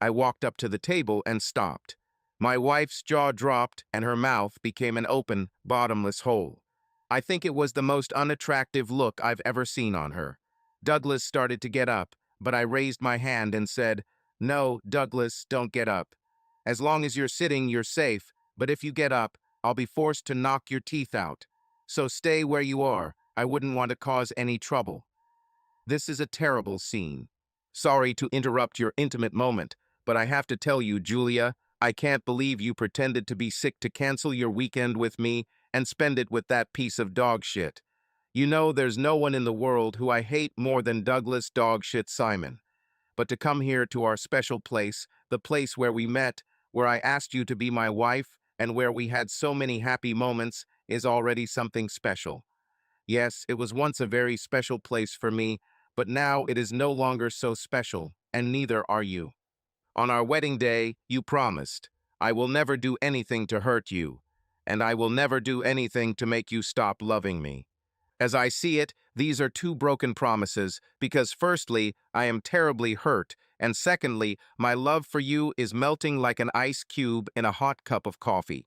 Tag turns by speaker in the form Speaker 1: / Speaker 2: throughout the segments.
Speaker 1: I walked up to the table and stopped. My wife's jaw dropped and her mouth became an open, bottomless hole. I think it was the most unattractive look I've ever seen on her. Douglas started to get up, but I raised my hand and said, "No, Douglas, don't get up. As long as you're sitting, you're safe, but if you get up, I'll be forced to knock your teeth out. So stay where you are. I wouldn't want to cause any trouble." This is a terrible scene. Sorry to interrupt your intimate moment, but I have to tell you, Julia, I can't believe you pretended to be sick to cancel your weekend with me and spend it with that piece of dog shit. You know there's no one in the world who I hate more than Douglas Dogshit Simon. But to come here to our special place, the place where we met, where I asked you to be my wife, and where we had so many happy moments, is already something special. Yes, it was once a very special place for me, but now it is no longer so special, and neither are you. On our wedding day, you promised, "I will never do anything to hurt you, and I will never do anything to make you stop loving me." As I see it, these are two broken promises, because firstly, I am terribly hurt, and secondly, my love for you is melting like an ice cube in a hot cup of coffee.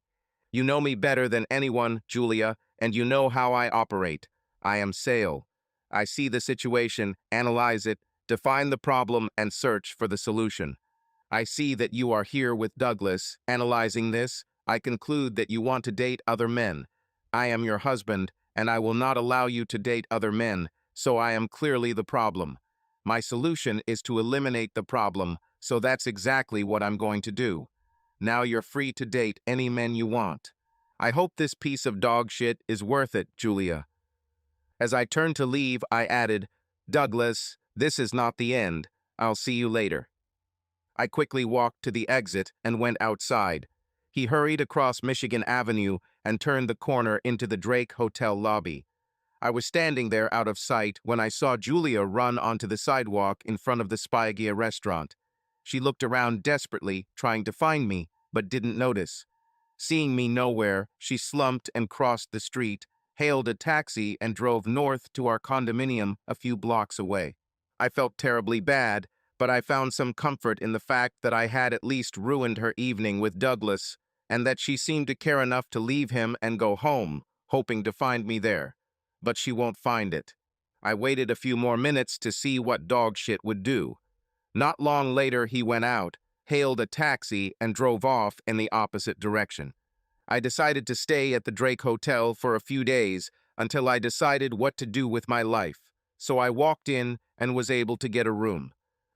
Speaker 1: You know me better than anyone, Julia, and you know how I operate. I am Sale. I see the situation, analyze it, define the problem, and search for the solution. I see that you are here with Douglas. Analyzing this, I conclude that you want to date other men. I am your husband, and I will not allow you to date other men, so I am clearly the problem. My solution is to eliminate the problem, so that's exactly what I'm going to do. Now you're free to date any men you want. I hope this piece of dog shit is worth it, Julia. As I turned to leave, I added, "Douglas, this is not the end. I'll see you later." I quickly walked to the exit and went outside. He hurried across Michigan Avenue and turned the corner into the Drake Hotel lobby. I was standing there out of sight when I saw Julia run onto the sidewalk in front of the Spiegia restaurant. She looked around desperately, trying to find me, but didn't notice. Seeing me nowhere, she slumped and crossed the street, hailed a taxi, and drove north to our condominium a few blocks away. I felt terribly bad, but I found some comfort in the fact that I had at least ruined her evening with Douglas, and that she seemed to care enough to leave him and go home, hoping to find me there. But she won't find it. I waited a few more minutes to see what dog shit would do. Not long later, he went out, hailed a taxi, and drove off in the opposite direction. I decided to stay at the Drake Hotel for a few days until I decided what to do with my life. So I walked in and was able to get a room.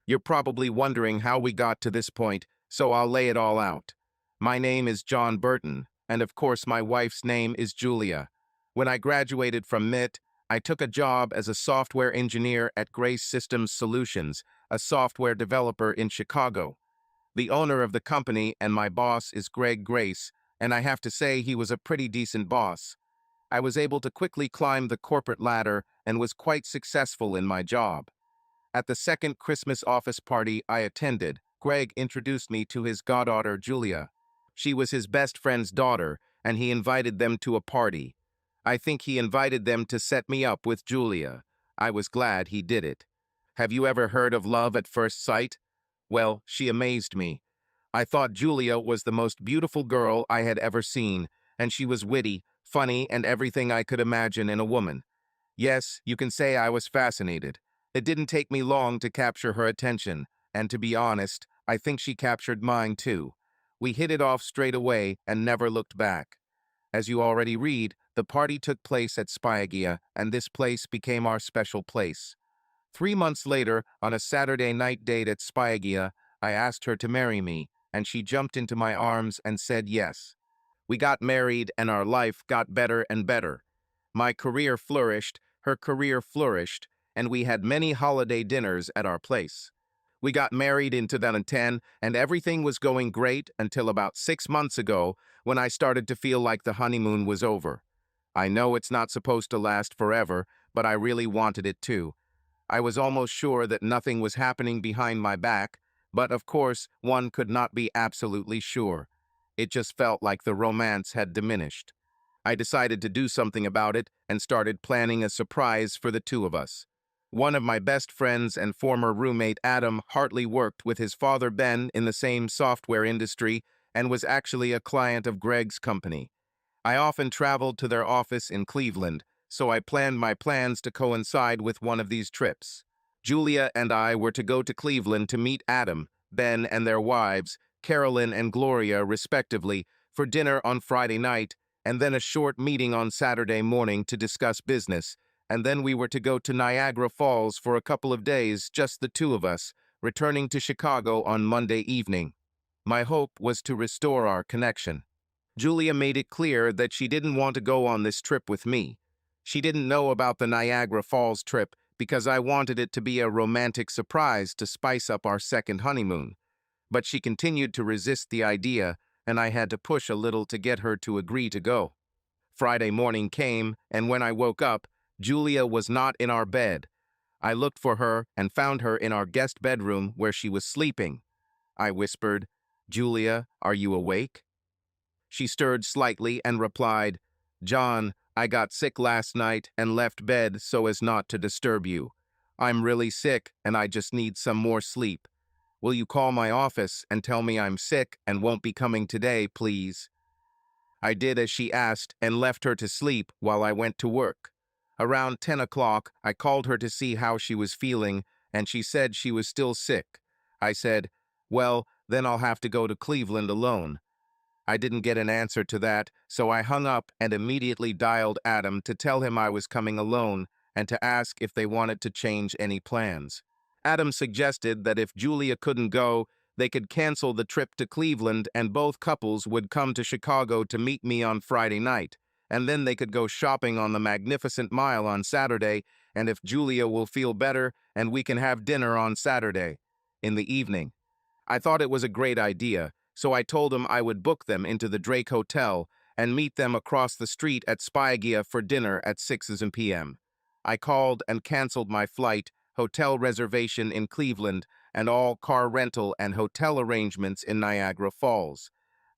Speaker 1: You're probably wondering how we got to this point, so I'll lay it all out. My name is John Burton, and of course my wife's name is Julia. When I graduated from MIT, I took a job as a software engineer at Grace Systems Solutions, a software developer in Chicago. The owner of the company and my boss is Greg Grace, and I have to say he was a pretty decent boss. I was able to quickly climb the corporate ladder and was quite successful in my job. At the second Christmas office party I attended, Greg introduced me to his goddaughter, Julia. She was his best friend's daughter, and he invited them to a party. I think he invited them to set me up with Julia. I was glad he did it. Have you ever heard of love at first sight? Well, she amazed me. I thought Julia was the most beautiful girl I had ever seen, and she was witty, funny, and everything I could imagine in a woman. Yes, you can say I was fascinated. It didn't take me long to capture her attention, and to be honest, I think she captured mine too. We hit it off straight away and never looked back. As you already read, the party took place at Spiegia, and this place became our special place. 3 months later, on a Saturday night date at Spiegia, I asked her to marry me, and she jumped into my arms and said yes. We got married, and our life got better and better. My career flourished, her career flourished, and we had many holiday dinners at our place. We got married in 2010, and everything was going great until about 6 months ago when I started to feel like the honeymoon was over. I know it's not supposed to last forever, but I really wanted it to. I was almost sure that nothing was happening behind my back, but of course, one could not be absolutely sure. It just felt like the romance had diminished. I decided to do something about it and started planning a surprise for the two of us. One of my best friends and former roommate Adam Hartley worked with his father Ben in the same software industry and was actually a client of Greg's company. I often traveled to their office in Cleveland, so I planned my plans to coincide with one of these trips. Julia and I were to go to Cleveland to meet Adam, Ben, and their wives, Carolyn and Gloria, respectively, for dinner on Friday night, and then a short meeting on Saturday morning to discuss business, and then we were to go to Niagara Falls for a couple of days, just the two of us, returning to Chicago on Monday evening. My hope was to restore our connection. Julia made it clear that she didn't want to go on this trip with me. She didn't know about the Niagara Falls trip because I wanted it to be a romantic surprise to spice up our second honeymoon. But she continued to resist the idea, and I had to push a little to get her to agree to go. Friday morning came, and when I woke up, Julia was not in our bed. I looked for her and found her in our guest bedroom where she was sleeping. I whispered, "Julia, are you awake?" She stirred slightly and replied, "John, I got sick last night and left bed so as not to disturb you. I'm really sick and I just need some more sleep. Will you call my office and tell me I'm sick and won't be coming today, please?" I did as she asked and left her to sleep while I went to work. Around 10 o'clock, I called her to see how she was feeling, and she said she was still sick. I said, "Well, then I'll have to go to Cleveland alone." I didn't get an answer to that, so I hung up and immediately dialed Adam to tell him I was coming alone and to ask if they wanted to change any plans. Adam suggested that if Julia couldn't go, they could cancel the trip to Cleveland and both couples would come to Chicago to meet me on Friday night, and then they could go shopping on the Magnificent Mile on Saturday, and if Julia will feel better, and we can have dinner on Saturday in the evening. I thought it was a great idea, so I told him I would book them into the Drake Hotel and meet them across the street at Spygia for dinner at 6 p.m. I called and canceled my flight, hotel reservation in Cleveland, and all car rental and hotel arrangements in Niagara Falls.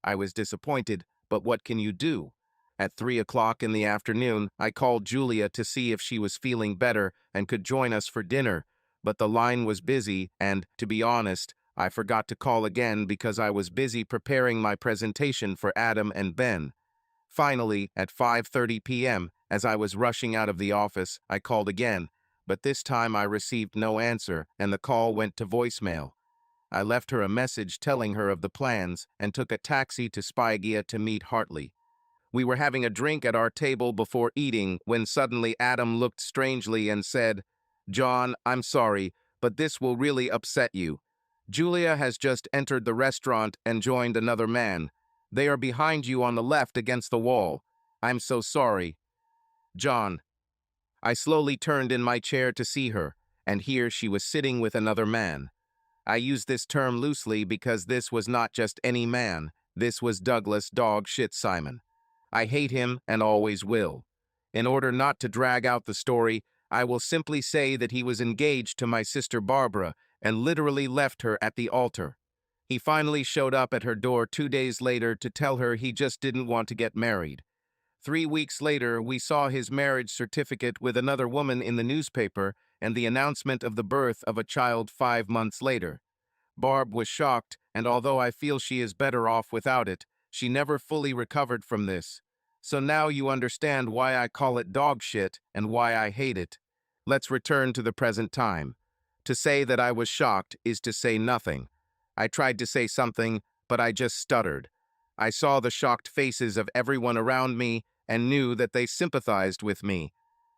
Speaker 1: I was disappointed, but what can you do? At 3 o'clock in the afternoon, I called Julia to see if she was feeling better and could join us for dinner, but the line was busy and, to be honest, I forgot to call again because I was busy preparing my presentation for Adam and Ben. Finally, at 5:30 p.m., as I was rushing out of the office, I called again, but this time I received no answer and the call went to voicemail. I left her a message telling her of the plans and took a taxi to Spygia to meet Hartley. We were having a drink at our table before eating when suddenly Adam looked strangely and said, "John, I'm sorry, but this will really upset you. Julia has just entered the restaurant and joined another man. They are behind you on the left against the wall. I'm so sorry. John." I slowly turned in my chair to see her, and here she was sitting with another man. I use this term loosely because this was not just any man. This was Douglas Dog Shit Simon. I hate him and always will. In order not to drag out the story, I will simply say that he was engaged to my sister Barbara and literally left her at the altar. He finally showed up at her door 2 days later to tell her he just didn't want to get married. 3 weeks later, we saw his marriage certificate with another woman in the newspaper and the announcement of the birth of a child 5 months later. Barb was shocked, and although I feel she is better off without it, she never fully recovered from this. So now you understand why I call it dog shit and why I hate it. Let's return to the present time. To say that I was shocked is to say nothing. I tried to say something, but I just stuttered. I saw the shocked faces of everyone around me and knew that they sympathized with me.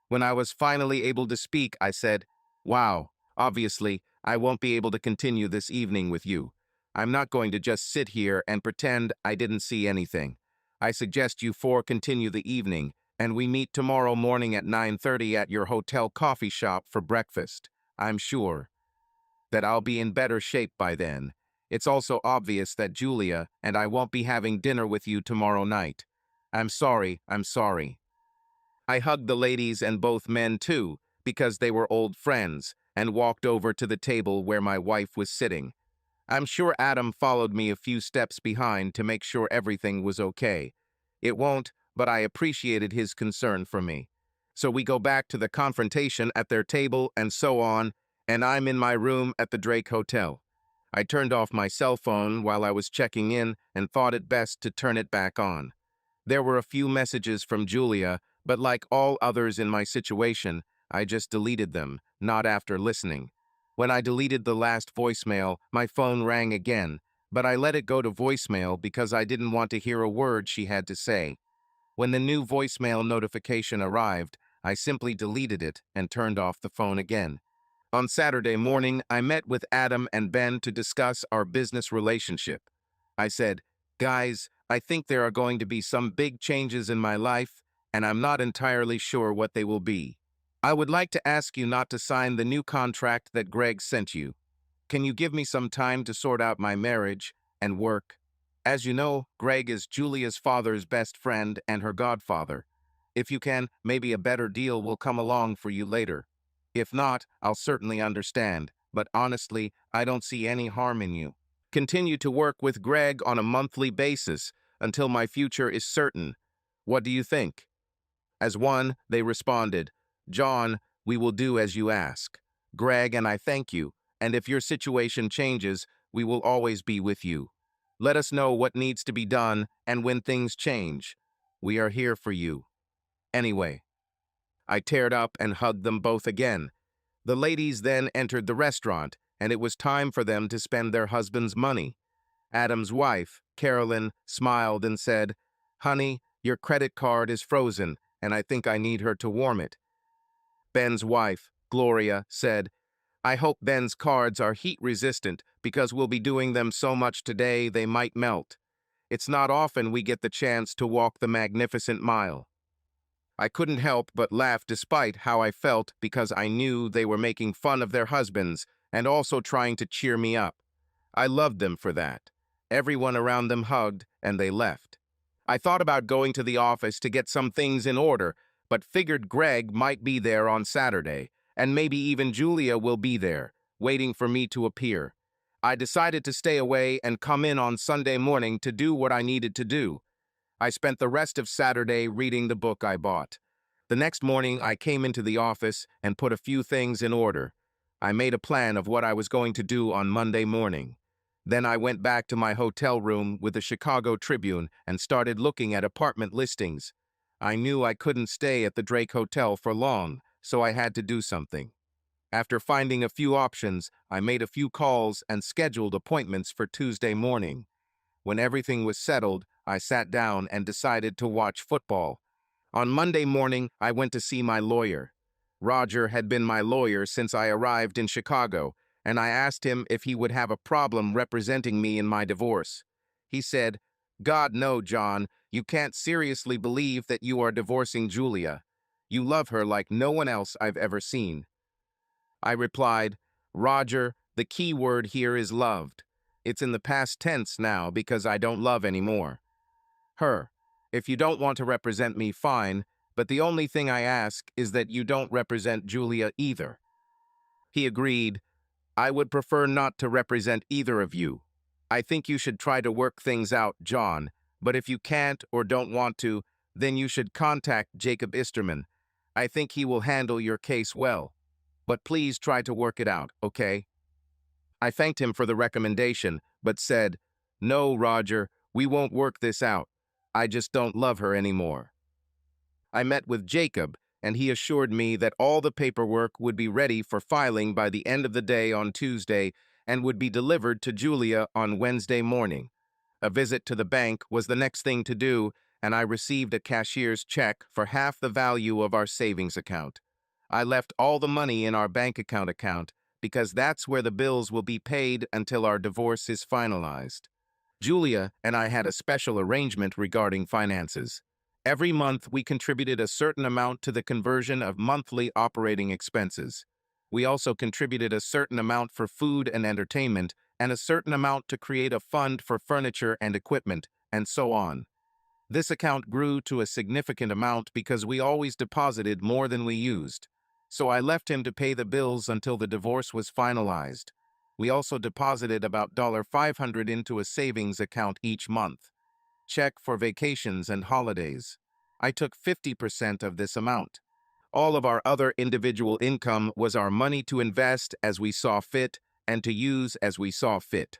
Speaker 1: When I was finally able to speak, I said, "Wow, obviously, I won't be able to continue this evening with you. I'm not going to just sit here and pretend I didn't see anything. I suggest you four continue the evening, and we meet tomorrow morning at 9:30 at your hotel coffee shop for breakfast. I'm sure that I'll be in better shape by then. It's also obvious that Julia and I won't be having dinner with you tomorrow night. I'm sorry, I'm sorry." I hugged the ladies and both men too, because they were old friends, and walked over to the table where my wife was sitting. I'm sure Adam followed me a few steps behind to make sure everything was okay. It won't, but I appreciated his concern for me. So we go back to the confrontation at their table and so on, and I'm in my room at the Drake Hotel. I turned off my cell phone while I was checking in and thought it best to turn it back on. There were a few messages from Julia, but like all others in my situation, I just deleted them, not after listening. When I deleted the last voicemail, my phone rang again, but I let it go to voicemail because I didn't want to hear a word she had to say. When the new voicemail notification arrived, I simply deleted it and turned off the phone again. On Saturday morning, I met with Adam and Ben to discuss our business relationship. I said, "Guys, I think there are going to be some big changes in my life, and I'm not entirely sure what they will be. I would like to ask you not to sign the new contract that Greg sent you. Can you give me some time to sort out my marriage and work? As you know, Greg is Julia's father's best friend and her godfather. If you can, maybe a better deal will come along for you later. If not, I'll certainly understand, but honestly, I don't see any harm in you. Continue to work with Greg on a monthly basis until my future is certain. What do you think?" As one, they responded, "John, we will do as you ask. Greg and I thank you, and if your situation changes, we will always be with you. Let us know what needs to be done, and when things change, we are here for you." Anyway, I teared up and hugged them both again. The ladies then entered the restaurant, and it was time for them to spend their husband's money. Adam's wife, Carolyn, smiled and said, "Honey, your credit card is frozen, and I think I need her to warm it." Ben's wife, Gloria, said, "I hope Ben's cards are heat-resistant because we'll be doing them so much today they might melt. It's not often we get the chance to walk the magnificent mile." I couldn't help but laugh despite how I felt because I knew they were making fun of their husbands and also trying to cheer me up. I loved them for that. Everyone around them hugged, and they left. I thought about going to the office to get some things in order, but figured Greg might be there on Saturday, and maybe even Julia will be there, waiting for me to appear. I decided to stay away and come in on Sunday morning to do what I needed to do. I spent the rest of Saturday reading the book I bought. The next morning, I came into the office and put a few things in order. I made a plan of what I was going to do on Monday morning. Then I went back to my hotel room with the Chicago Tribune and started looking at apartment listings. I knew I couldn't stay at the Drake Hotel for long, so I had to do something. After finding a few options, I made a few calls and scheduled appointments for Tuesday morning. When everything was settled, I sat down and decided to watch football. On Monday morning, I went to see my lawyer. Roger had been my lawyer since I arrived in Chicago, and I asked him if he would have a problem representing me in my divorce. He said, "God, no, John, you can't seriously believe that you are divorcing Julia. You love her like no one else I've ever seen." I replied, "Roger, the key word here is loved. It's in the past tense now because I don't love anymore. Her. If you don't want to represent me, fine, but the only thing I ask is that you don't represent Julia either." He agreed, "I would prefer not to represent either of you. I think you should try to work things out, John, but if you can't or don't want to, then you should contact Jacob Isterman. I think he will handle your case well. But please try to work it out, okay?" I thanked him for the recommendation, but said, "No, Roger, we won't work this out. I just don't love her anymore." I met with Jacob, and he assured me that all the paperwork would be ready for filing by the end of the day on Tuesday and would be delivered to Julia on Wednesday morning. A visit to the bank was the next thing to do, and I received a cashier's check for half the value of our savings account. I left all the money in our bank account because that's where the bills will be paid until our divorce is finalized. Julia and I had a special arrangement regarding finances. Every month, we contributed a certain amount to the conversion of monthly operating expenses. We also contributed a certain amount for food and entertainment, and a certain amount to create a fund for furniture and equipment, and so on. This account grew to a significant amount because we always deposited more than we used. So I left him to pay the bills until the divorce was finalized. We also deposited about $500 into a savings account each month. Check for vacations and holidays. I took 50% of this amount. All of our other individual income was our money to invest as we saw fit and to use as we saw fit.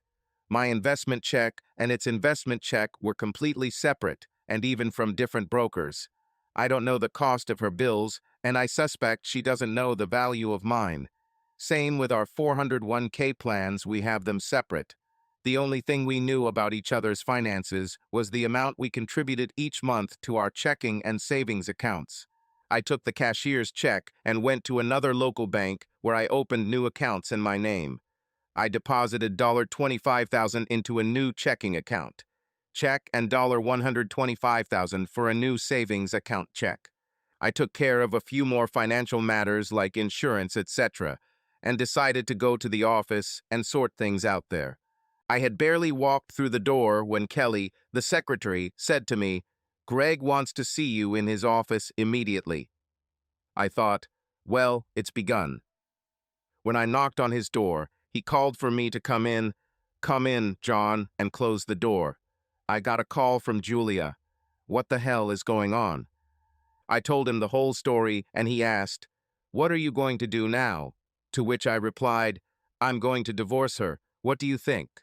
Speaker 1: My investment check and its investment check were completely separate and even from different brokers. I don't know the cost of her bills, and I suspect she doesn't know the value of mine. Same with our 401k plans, we have them separate. The only thing we knew about each other's finances was the amount we contributed each month to our checking and savings accounts. I took the cashier's check and went to another local bank where I opened new accounts in my name. I deposited $25,000 into a new checking account. Check and $125,000 for a new savings account check. I took care of a few more financial matters like insurance, etc., and decided to go to the office and sort things out there. I had barely walked through the door when Kelly, the secretary, said to me, "Greg wants to see you in his office immediately." I thought, well, it's begun. When I knocked on his door, he called for me to come in. "Come in, John," and closed the door. I got a call from Julia. What the hell is going on? I told him the whole story, and he asked, "What are you going to do now?" To which I replied, "I'm going to divorce her. What do you think?"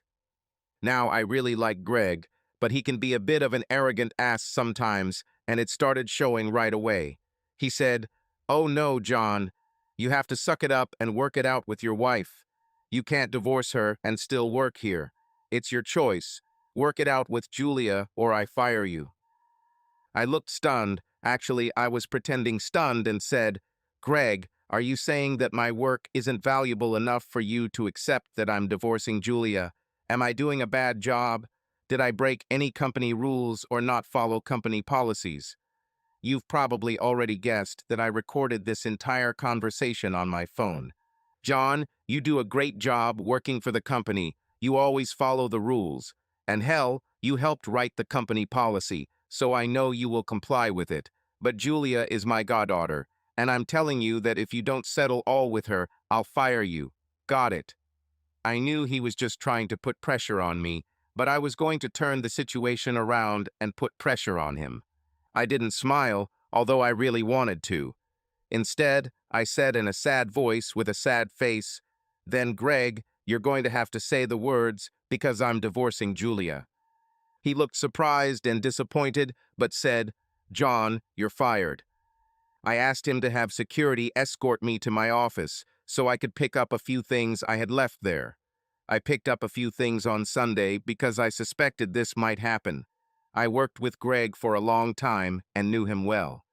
Speaker 1: Now, I really like Greg, but he can be a bit of an arrogant ass sometimes, and it started showing right away. He said, "Oh no, John, you have to suck it up and work it out with your wife. You can't divorce her and still work here. It's your choice. Work it out with Julia or I fire you." I looked stunned. Actually, I was pretending stunned and said, "Greg, are you saying that my work isn't valuable enough for you to accept that I'm divorcing Julia? Am I doing a bad job? Did I break any company rules or not follow company policies?" You've probably already guessed that I recorded this entire conversation on my phone. "John, you do a great job working for the company. You always follow the rules. And hell, you helped write the company policy, so I know you will comply with it. But Julia is my goddaughter, and I'm telling you that if you don't settle all with her, I'll fire you. Got it?" I knew he was just trying to put pressure on me, but I was going to turn the situation around and put pressure on him. I didn't smile, although I really wanted to. Instead, I said in a sad voice with a sad face, "Then, Greg, you're going to have to say the words because I'm divorcing Julia." He looked surprised and disappointed, but said, "John, you're fired." I asked him to have security escort me to my office so I could pick up a few things I had left there. I picked up a few things on Sunday because I suspected this might happen. I worked with Greg for a long time and knew him well.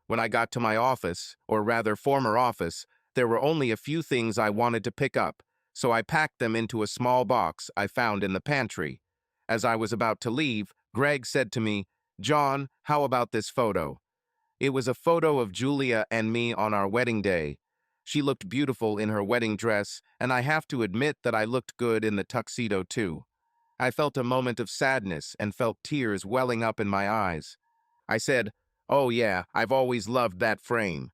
Speaker 1: When I got to my office, or rather former office, there were only a few things I wanted to pick up, so I packed them into a small box I found in the pantry. As I was about to leave, Greg said to me, "John, how about this photo?" It was a photo of Julia and me on our wedding day. She looked beautiful in her wedding dress, and I have to admit that I looked good in the tuxedo too. I felt a moment of sadness and felt tears welling up in my eyes. I said, "Oh yeah, I've always loved that frame."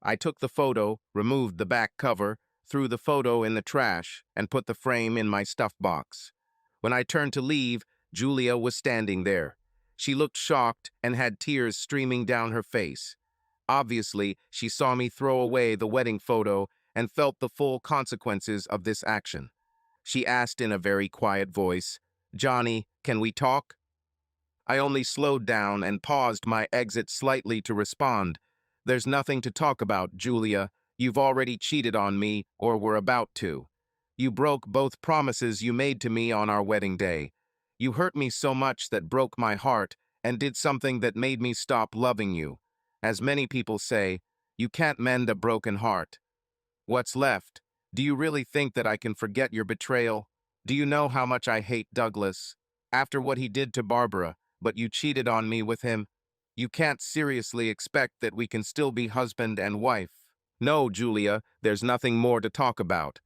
Speaker 1: I took the photo, removed the back cover, threw the photo in the trash, and put the frame in my stuff box. When I turned to leave, Julia was standing there. She looked shocked and had tears streaming down her face. Obviously, she saw me throw away the wedding photo and felt the full consequences of this action. She asked in a very quiet voice, "Johnny, can we talk?" I only slowed down and paused my exit slightly to respond. "There's nothing to talk about, Julia. You've already cheated on me, or were about to. You broke both promises you made to me on our wedding day. You hurt me so much that broke my heart and did something that made me stop loving you. As many people say, you can't mend a broken heart. What's left? Do you really think that I can forget your betrayal? Do you know how much I hate Douglas? After what he did to Barbara, but you cheated on me with him? You can't seriously expect that we can still be husband and wife. No, Julia, there's nothing more to talk about."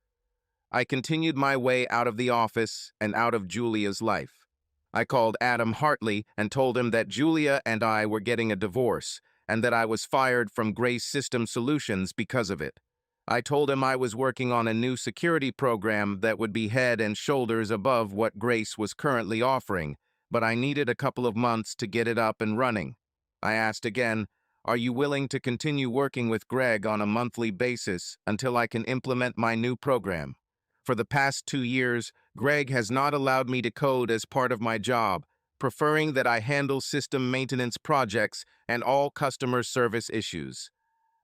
Speaker 1: I continued my way out of the office and out of Julia's life. I called Adam Hartley and told him that Julia and I were getting a divorce and that I was fired from Grace System Solutions because of it. I told him I was working on a new security program that would be head and shoulders above what Grace was currently offering, but I needed a couple of months to get it up and running. I asked again, Are you willing to continue working with Greg on a monthly basis until I can implement my new program? For the past 2 years, Greg has not allowed me to code as part of my job, preferring that I handle system maintenance projects and all customer service issues.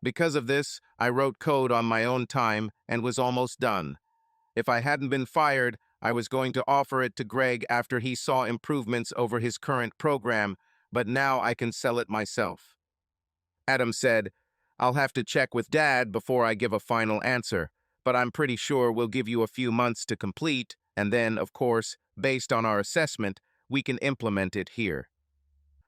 Speaker 1: Because of this, I wrote code on my own time and was almost done. If I hadn't been fired, I was going to offer it to Greg after he saw improvements over his current program, but now I can sell it myself. Adam said, I'll have to check with Dad before I give a final answer, but I'm pretty sure we'll give you a few months to complete, and then, of course, based on our assessment, we can implement it here.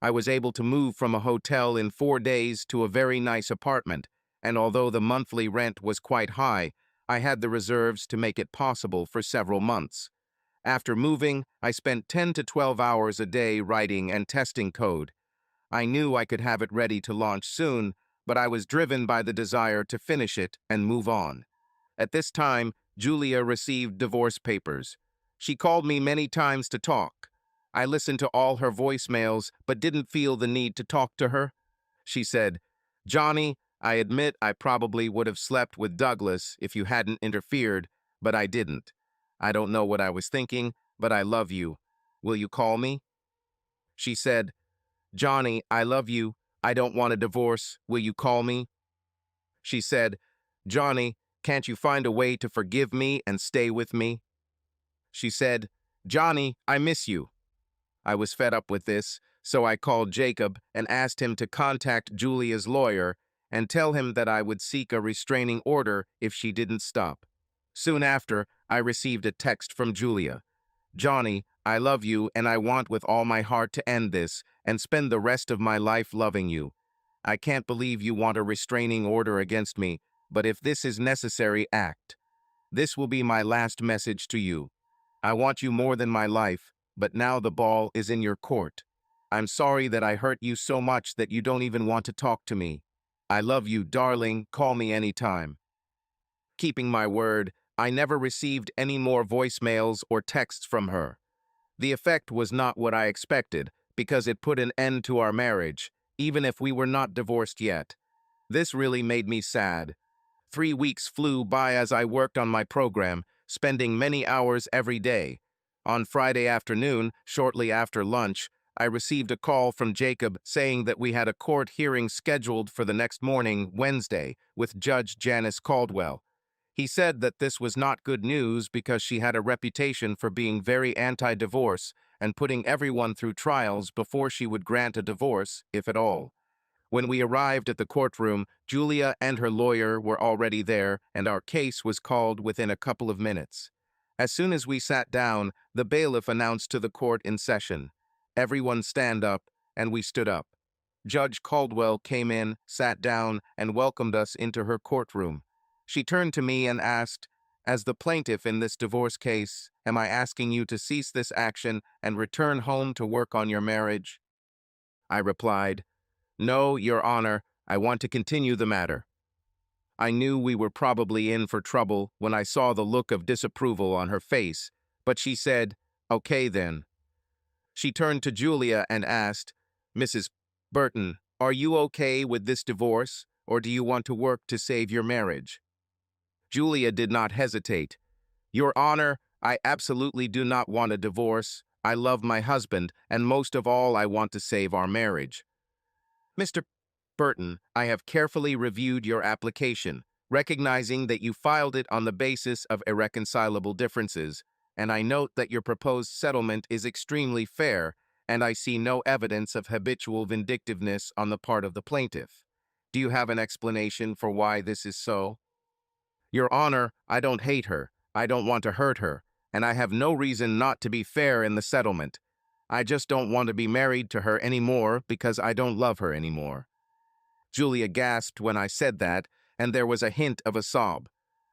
Speaker 1: I was able to move from a hotel in 4 days to a very nice apartment, and although the monthly rent was quite high, I had the reserves to make it possible for several months. After moving, I spent 10 to 12 hours a day writing and testing code. I knew I could have it ready to launch soon, but I was driven by the desire to finish it and move on. At this time, Julia received divorce papers. She called me many times to talk. I listened to all her voicemails, but didn't feel the need to talk to her. She said, Johnny, I admit I probably would have slept with Douglas if you hadn't interfered, but I didn't. I don't know what I was thinking, but I love you. Will you call me? She said, Johnny, I love you. I don't want a divorce. Will you call me? She said, Johnny, can't you find a way to forgive me and stay with me? She said, Johnny, I miss you. I was fed up with this, so I called Jacob and asked him to contact Julia's lawyer and tell him that I would seek a restraining order if she didn't stop. Soon after, I received a text from Julia. Johnny, I love you and I want with all my heart to end this and spend the rest of my life loving you. I can't believe you want a restraining order against me, but if this is necessary, act. This will be my last message to you. I want you more than my life, but now the ball is in your court. I'm sorry that I hurt you so much that you don't even want to talk to me. I love you, darling. Call me anytime. Keeping my word, I never received any more voicemails or texts from her. The effect was not what I expected, because it put an end to our marriage, even if we were not divorced yet. This really made me sad. 3 weeks flew by as I worked on my program, spending many hours every day. On Friday afternoon, shortly after lunch, I received a call from Jacob saying that we had a court hearing scheduled for the next morning, Wednesday, with Judge Janice Caldwell. He said that this was not good news because she had a reputation for being very anti-divorce and putting everyone through trials before she would grant a divorce, if at all. When we arrived at the courtroom, Julia and her lawyer were already there, and our case was called within a couple of minutes. As soon as we sat down, the bailiff announced to the court in session, "Everyone stand up," and we stood up. Judge Caldwell came in, sat down, and welcomed us into her courtroom. She turned to me and asked, "As the plaintiff in this divorce case, am I asking you to cease this action and return home to work on your marriage?" I replied, "No, Your Honor, I want to continue the matter." I knew we were probably in for trouble when I saw the look of disapproval on her face, but she said, "Okay then." She turned to Julia and asked, "Mrs. Burton, are you okay with this divorce, or do you want to work to save your marriage?" Julia did not hesitate. "Your Honor, I absolutely do not want a divorce. I love my husband, and most of all, I want to save our marriage." "Mr. Burton, I have carefully reviewed your application, recognizing that you filed it on the basis of irreconcilable differences, and I note that your proposed settlement is extremely fair, and I see no evidence of habitual vindictiveness on the part of the plaintiff. Do you have an explanation for why this is so?" "Your Honor, I don't hate her. I don't want to hurt her, and I have no reason not to be fair in the settlement. I just don't want to be married to her anymore because I don't love her anymore." Julia gasped when I said that, and there was a hint of a sob.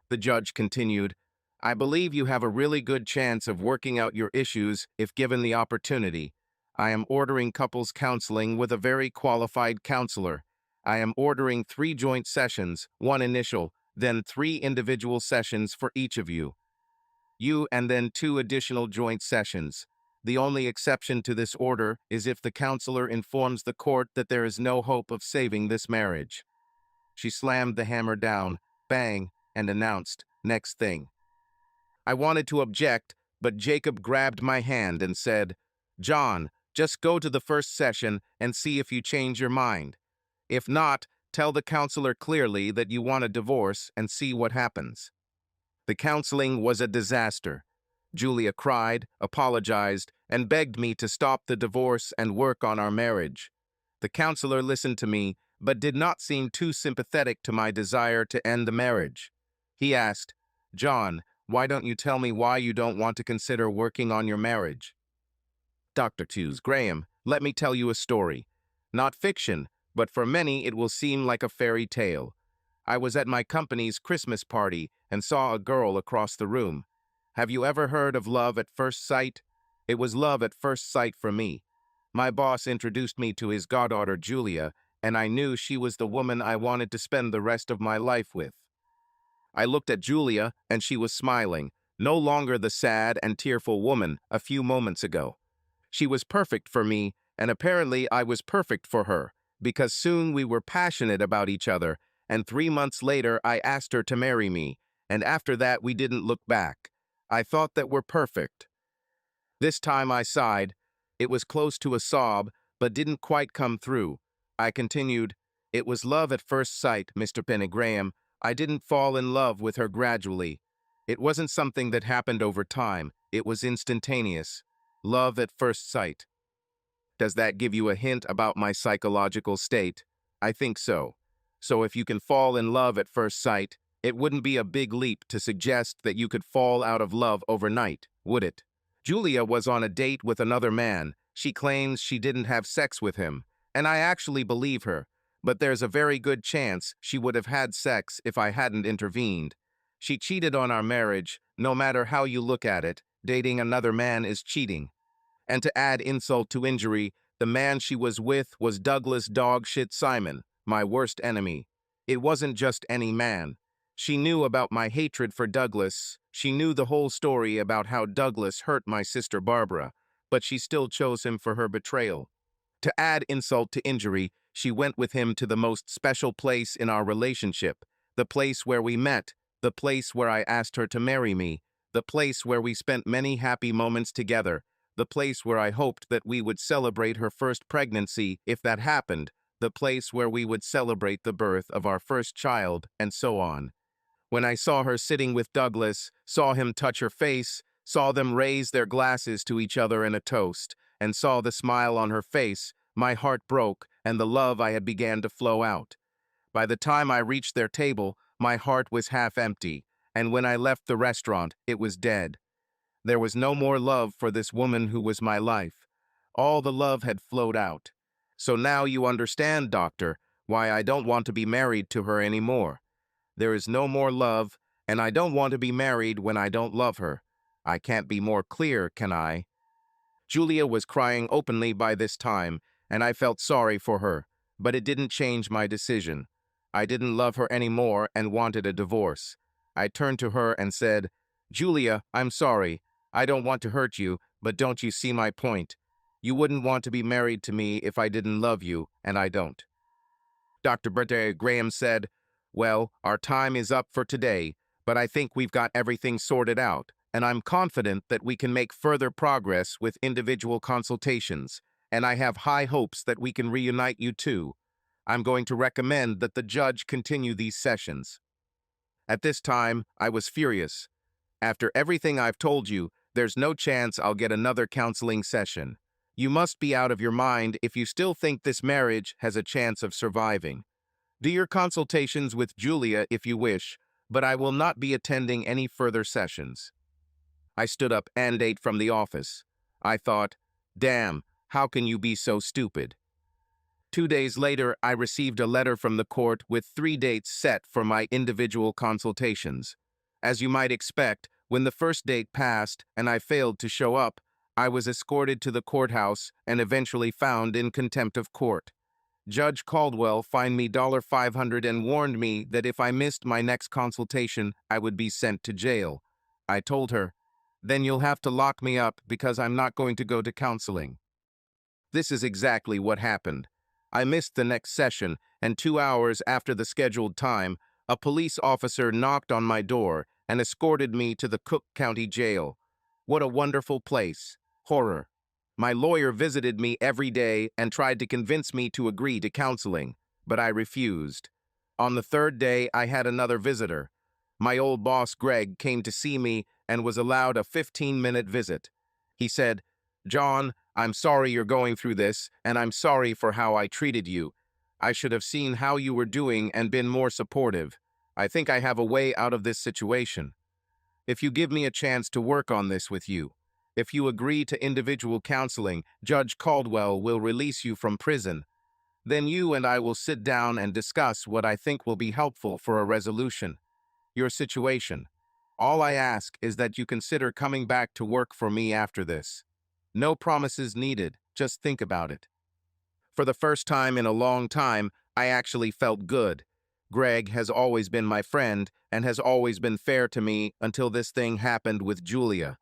Speaker 1: The judge continued, "I believe you have a really good chance of working out your issues if given the opportunity. I am ordering couples counseling with a very qualified counselor. I am ordering 3 joint sessions, 1 initial, then 3 individual sessions for each of you. You and then 2 additional joint sessions. The only exception to this order is if the counselor informs the court that there is no hope of saving this marriage. She slammed the hammer down, bang, and announced, "Next thing." I wanted to object, but Jacob grabbed my hand and said, "John, just go to the first session and see if you change your mind. If not, tell the counselor clearly that you want a divorce and see what happens." The counseling was a disaster. Julia cried, apologized, and begged me to stop the divorce and work on our marriage. The counselor listened to me, but did not seem too sympathetic to my desire to end the marriage. He asked, "John, why don't you tell me why you don't want to consider working on your marriage?" Dr. Graham, let me tell you a story. Not fiction, but for many it will seem like a fairy tale. I was at my company's Christmas party and saw a girl across the room. Have you ever heard of love at first sight? It was love at first sight for me. My boss introduced me to his goddaughter Julia, and I knew she was the woman I wanted to spend the rest of my life with. I looked at Julia, and she was smiling, no longer the sad and tearful woman a few moments ago. She was perfect for me, and apparently I was perfect for her, because soon we were passionate about each other, and 3 months later I asked her to marry me, and after that we didn't look back. I thought that we're perfect. This time I sighed. It was close to a sob, but didn't quite come through. I continued, "It was love at first sight, Mr. Graham. I didn't fall in love with her gradually. It wasn't something that happened over time. It was instantaneous. Love at first sight." Does that give you a hint about my psychological state? I think so. So if you can fall in love at first sight, it wouldn't be a big leap to suggest that you could fall out of love overnight, would it? Julia was on a date with another man. She claims she didn't have sex with him, and I actually believe her, but there's a very good chance she would have had sex if I hadn't intervened. She cheated on our marriage. No matter how you look at it, dating another man is cheating. And to add insult to injury, the man she was with was Douglas Dogshit Simon, my worst enemy. It wasn't just any man. She knew about my hatred for Douglas. She knew the whole story about how Douglas hurt my sister Barbara, but she still chose him for her betrayal. To add insult to injury, she went with him to the most special place in our relationship, the place where we met, the place where I asked her to marry me, the place where we spent many happy moments together, the place where I hoped that we would celebrate her first pregnancy if that happened, the place where we would celebrate the birth of our first child, and so on. When I saw her sitting with Douglas, saw him touch her face, saw them raise their glasses to each other in a toast, and saw the smile on her face, my heart broke and the love I had began to flow out. By the time I reached their table, my heart was half empty, and when I left the restaurant, it was dead. There was no more love for this woman who was my life. All the love had flowed out. So now you understand, doctor, why I don't want to be married to her anymore. There is no more love, and I don't want to be married when I don't love her. I can't be more clear, can I? Julia was crying openly by this time, and I felt sorry for her, but it didn't change my decision. I didn't love her anymore and wanted a divorce. I turned to her and said, "Julia, I'm sorry. I don't want to hurt you, but don't you see my point? You wouldn't want to be married to me if I didn't love you, and I don't." Dr. Graham said, "Well, our time is up for today, but I think we've got everything sorted out, and I'm confident that we can make further progress with individual consultations, and I have high hopes that we can reunite you two. I'm going to recommend that the judge continue these sessions." At this time, I was furious. After everything I've told you, there's no chance I'll get another counseling session. You must be out of your mind if you still think this marriage has a chance of surviving. Do your consultations with Julia if you wish, but I will not be attending any further sessions. I stood up and ate from the office. I thought, damn, how can you be so stupid? 2 days later, I received a letter from the court with 3 dates set for my individual consultations. As you might expect, when the first date passed and I failed to show up, I was escorted to the courthouse and eventually found in contempt of court. Judge Caldwell fined me $500 and warned me that if I missed my next consultation, I would be sent to jail. I told her, Then you'll have to lock me up because I'm not going to go to counseling. This is exactly what happened. I missed the next session, and 2 hours after the scheduled time, a police officer knocked on my door and escorted me to the Cook County Jail. What a wonderful place. Horror. My lawyer visited me every day and tried to convince me to agree to counseling, but I refused. On the third day, I had another visitor. My old boss, Greg, came to see me and was allowed a 15-minute visit. He said, "John, I'm sorry you're going through this, and I'm sorry for how I treated you. I should have seen how you were doing and been more supportive. I think I have a way out of this situation. If you give me a chance to work on this with you, if you agree to individual counseling, Judge Caldwell will release you from prison. Then you and I will sit down and discuss what I think will be helpful for a resolution. Your situation. All I ask is that you consider coming back to work for me after this. No promises needed, just think about it." For the first time in a long time, I actually felt good. Greg has always been my friend and has always been fair to me until this thing happened with Julia.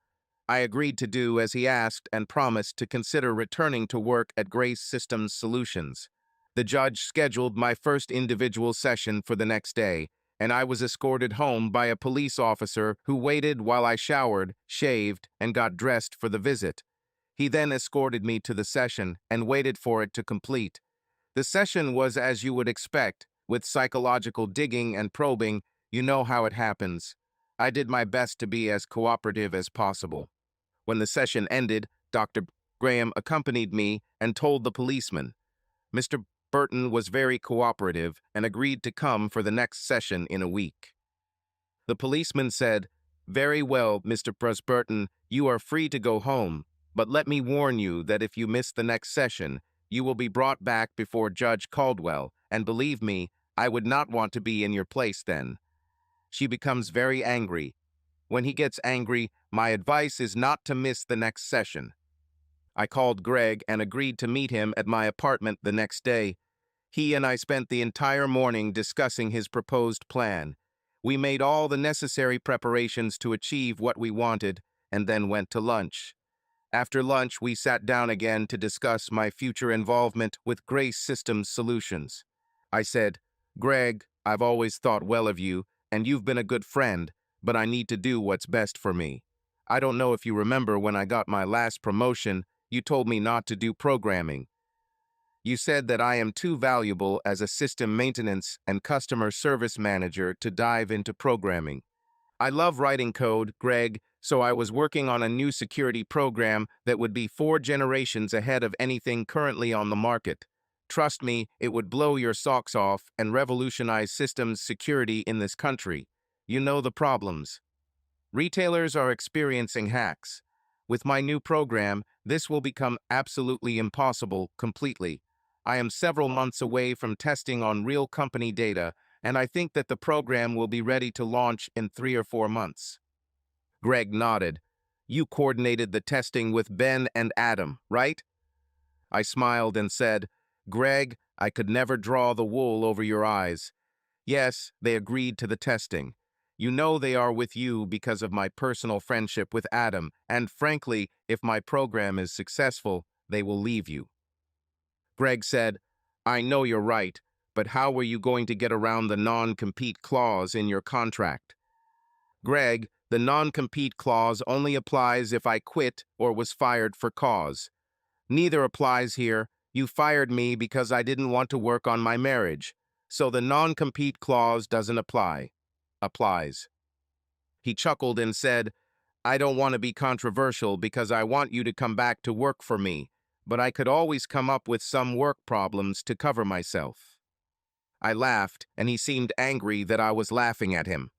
Speaker 1: I agreed to do as he asked and promised to consider returning to work at Grace Systems Solutions. The judge scheduled my first individual session for the next day, and I was escorted home by a police officer who waited while I showered, shaved, and got dressed for the visit. He then escorted me to the session and waited for it to complete. The session was as you would expect, with psychological digging and probing. You know how it happens. I did my best to be as cooperative as possible. When the session ended, Dr. Graham accompanied me and told the policeman. Mr. Burton was very cooperative and agreed to come for the next session in a week. The policeman said, "Very well, Mr. Burton, you are free to go home, but let me warn you that if you miss the next session, you will be brought back before Judge Caldwell, and believe me, I would not want to be in your place then." She becomes very angry. When he gets angry, my advice is not to miss the next session. I called Greg and agreed to meet him at my apartment the next day. He and I spent the entire morning discussing his proposed plan. We made all the necessary preparations to achieve what we wanted, and then went to lunch. After lunch, we sat down again to discuss my future involvement with Grace Systems Solutions. I said, "Greg, I've always thought well of you, and you've been a good friend, but I need to do what's best for me. I don't know if you remember when I got my last promotion, you told me not to do programming. You said that I am too valuable as a system maintenance and customer service manager to dive into programming. I love writing code, Greg, so I was working on a new security program that would be 4 generations ahead of anything currently on the market. Trust me, it would blow your socks off and revolutionize systems security in this country. You know the problems. Retailers are experiencing hacks. With my new program, this will become absolutely impossible completely. I am several months away from testing on real company data, and I think that the program will be ready to launch in 3 or 4 months. Greg nodded. You coordinated the testing with Ben and Adam, right? I smiled and said, Greg, I could never draw the wool over your eyes. Yes, they agreed to the testing. You know they are with you because of my personal friendship with Adam, and frankly, if my program is successful, they will leave you. Greg said, I know you're right, but how were you going to get around the non-compete clause in your contract? Greg, the non-compete clause only applies if I quit or was fired for cause. Neither applies here. You fired me because I didn't want to work on my marriage, so the non-compete clause doesn't apply. Applies. He chuckled and said, I don't want to be controversial because I want you to come back to work for me, but I could always come up with some work problems to cover myself. I laughed, and he seemed angry that I was laughing at him.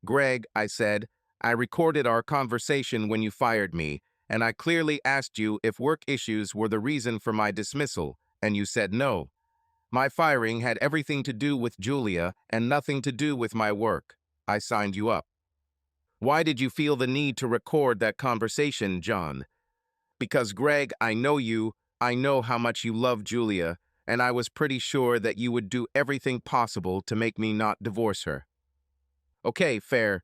Speaker 1: Greg, I said, I recorded our conversation when you fired me, and I clearly asked you if work issues were the reason for my dismissal, and you said no. My firing had everything to do with Julia and nothing to do with my work. I signed you up. Why did you feel the need to record that conversation, John? Because, Greg, I know you, I know how much you love Julia, and I was pretty sure that you would do everything possible to make me not divorce her. Okay, fair.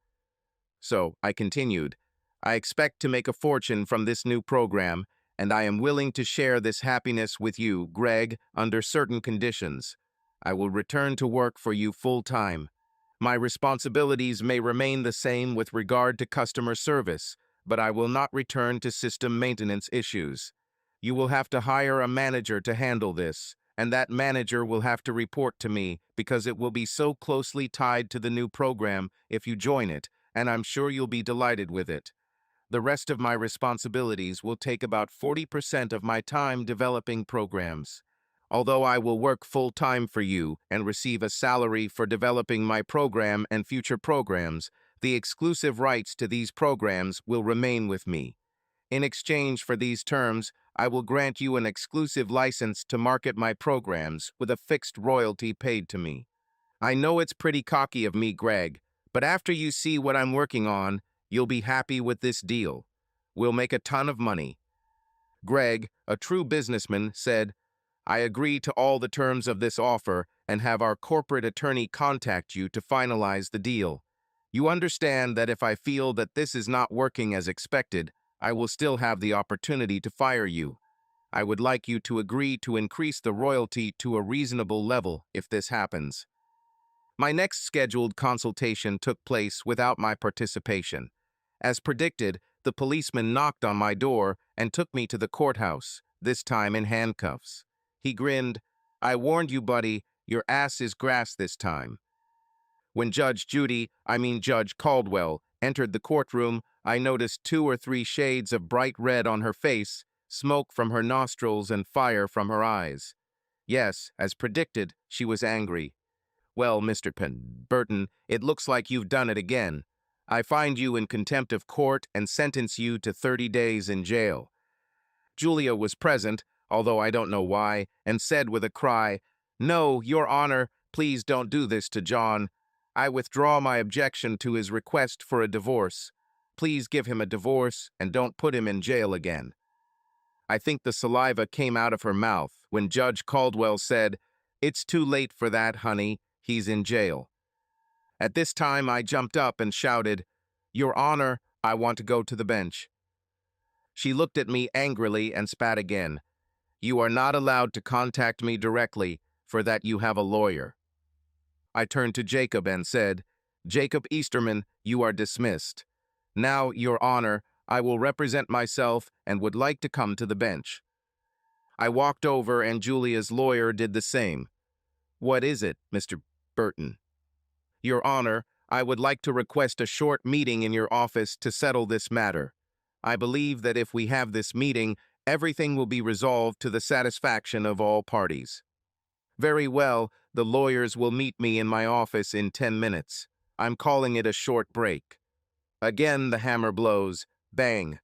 Speaker 1: So, I continued, I expect to make a fortune from this new program, and I am willing to share this happiness with you, Greg, under certain conditions. I will return to work for you full-time. My responsibilities may remain the same with regard to customer service, but I will not return to system maintenance issues. You will have to hire a manager to handle this, and that manager will have to report to me because it will be so closely tied to the new program if you join it, and I'm sure you'll be delighted with it. The rest of my responsibilities will take about 40% of my time developing programs. Although I will work full-time for you and receive a salary for developing my program and future programs, the exclusive rights to these programs will remain with me. In exchange for these terms, I will grant you an exclusive license to market my programs with a fixed royalty paid to me. I know it's pretty cocky of me, Greg, but after you see what I'm working on, you'll be happy with this deal. We'll make a ton of money. Greg, a true businessman, said, I agree to all the terms of this offer and have our corporate attorney contact you to finalize the deal. You understand that if I feel that this is not working as expected, I will still have the opportunity to fire you. I would like you to agree to increase the royalty to a reasonable level if this happens. My next scheduled consultation took place without my participation. As predicted, the policeman knocked on my door and took me to the courthouse, this time in handcuffs. He grinned, I warned you, buddy, your ass is grass this time. When Judge Caldwell, entered the courtroom, I noticed 2 or 3 shades of bright red on her face, smoke from her nostrils and fire from her eyes. Yes, as predicted, she was angry. Well, Mr. Burton, it looks like you've done it again. I find you in contempt of court and sentence you to 30 days in jail. Julia was present, although I don't know why, and said with a cry, No, Your Honor, please don't do this to John. I withdraw my objection to his request for a divorce. Please give him a divorce and don't put him in jail again. I think the saliva came out of her mouth when Judge Caldwell said, It's too late for that, honey. He's in jail. At this time, I jumped up and shouted, Your Honor, I want to go to the bench. She looked at me angrily and spat again. You are not allowed to contact me directly, for that you have a lawyer. I turned to Jacob and said, Jacob Easterman, you are dismissed. Now, Your Honor, I will represent myself and would like to come to the bench. I walked over and Julia's lawyer did the same. What is it, Mr. Burton? Your Honor, I would like to request a short meeting in your office to settle this matter. I believe that if we have this meeting, everything will be resolved to the satisfaction of all parties. Very well, the lawyers will meet me in my office in 10 minutes. I'm calling it a short break. Again the hammer blows, bang.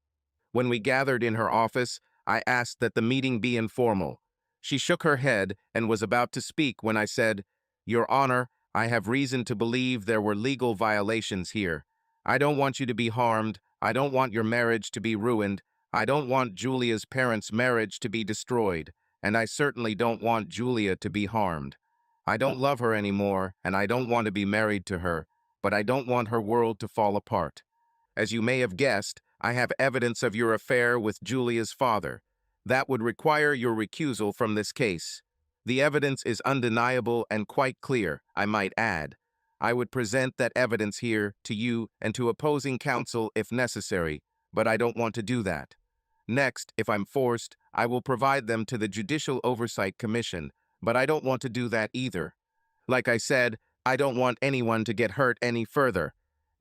Speaker 1: When we gathered in her office, I asked that the meeting be informal. She shook her head and was about to speak when I said, Your Honor, I have reason to believe there were legal violations here. I don't want you to be harmed. I don't want your marriage to be ruined. I don't want Julia's parents' marriage to be destroyed. And I certainly don't want Julia to be harmed. I don't love her anymore, and I don't want to be married to her, but I don't want her world to fall apart. As you may have guessed, I have evidence of your affair with Julia's father. That would require your recusal from this case. The evidence is undeniable and quite clear, I might add. I would present that evidence here to you and to opposing counsel if necessary, but I don't want to do that. Next, if I'm forced, I will provide them to the Judicial Oversight Commission, but I don't want to do that either. Like I said, I don't want anyone to get hurt any further.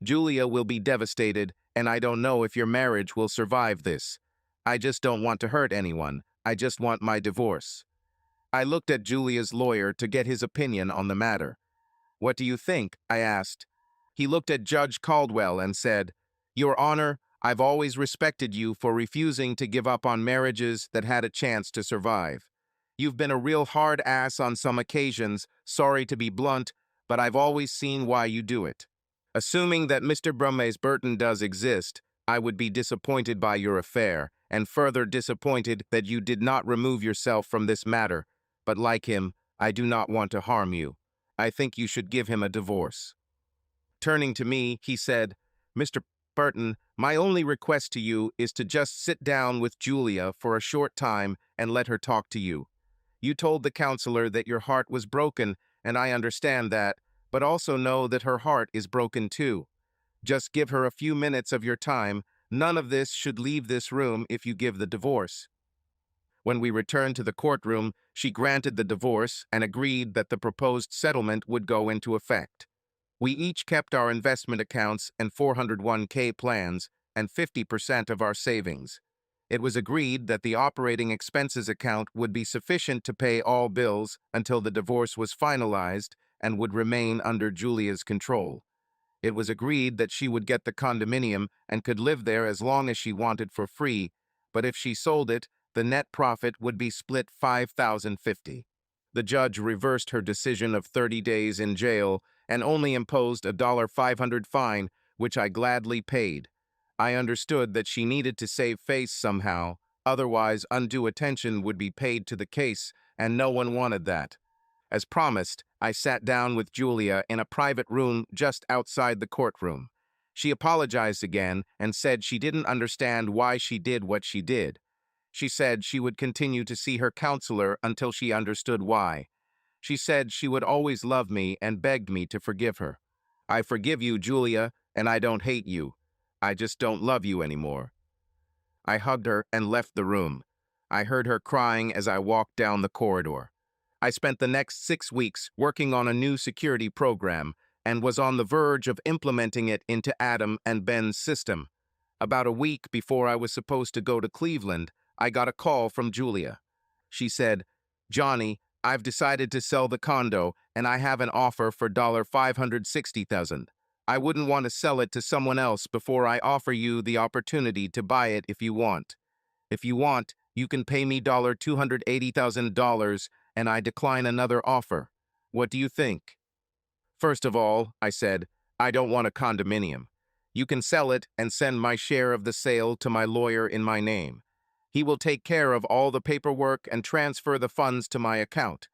Speaker 1: Julia will be devastated, and I don't know if your marriage will survive this. I just don't want to hurt anyone. I just want my divorce. I looked at Julia's lawyer to get his opinion on the matter. What do you think? I asked. He looked at Judge Caldwell and said, Your Honor, I've always respected you for refusing to give up on marriages that had a chance to survive. You've been a real hard ass on some occasions, sorry to be blunt, but I've always seen why you do it. Assuming that Mr. Burton does exist, I would be disappointed by your affair, and further disappointed that you did not remove yourself from this matter, but like him, I do not want to harm you. I think you should give him a divorce. Turning to me, he said, Mr. Burton, my only request to you is to just sit down with Julia for a short time and let her talk to you. You told the counselor that your heart was broken, and I understand that, but also know that her heart is broken too. Just give her a few minutes of your time. None of this should leave this room if you give the divorce." When we returned to the courtroom, she granted the divorce and agreed that the proposed settlement would go into effect. We each kept our investment accounts and 401k plans and 50% of our savings. It was agreed that the operating expenses account would be sufficient to pay all bills until the divorce was finalized and would remain under Julia's control. It was agreed that she would get the condominium and could live there as long as she wanted for free, but if she sold it, the net profit would be split 5,050. The judge reversed her decision of 30 days in jail and only imposed a $500 fine, which I gladly paid. I understood that she needed to save face somehow, otherwise undue attention would be paid to the case, and no one wanted that. As promised, I sat down with Julia in a private room just outside the courtroom. She apologized again and said she didn't understand why she did what she did. She said she would continue to see her counselor until she understood why. She said she would always love me and begged me to forgive her. "I forgive you, Julia, and I don't hate you. I just don't love you anymore." I hugged her and left the room. I heard her crying as I walked down the corridor. I spent the next 6 weeks working on a new security program and was on the verge of implementing it into Adam and Ben's system. About a week before I was supposed to go to Cleveland, I got a call from Julia. She said, "Johnny, I've decided to sell the condo and I have an offer for $560,000. I wouldn't want to sell it to someone else before I offer you the opportunity to buy it if you want. If you want, you can pay me $280,000 and I decline another offer. What do you think?" "First of all," I said, "I don't want a condominium. You can sell it and send my share of the sale to my lawyer in my name. He will take care of all the paperwork and transfer the funds to my account.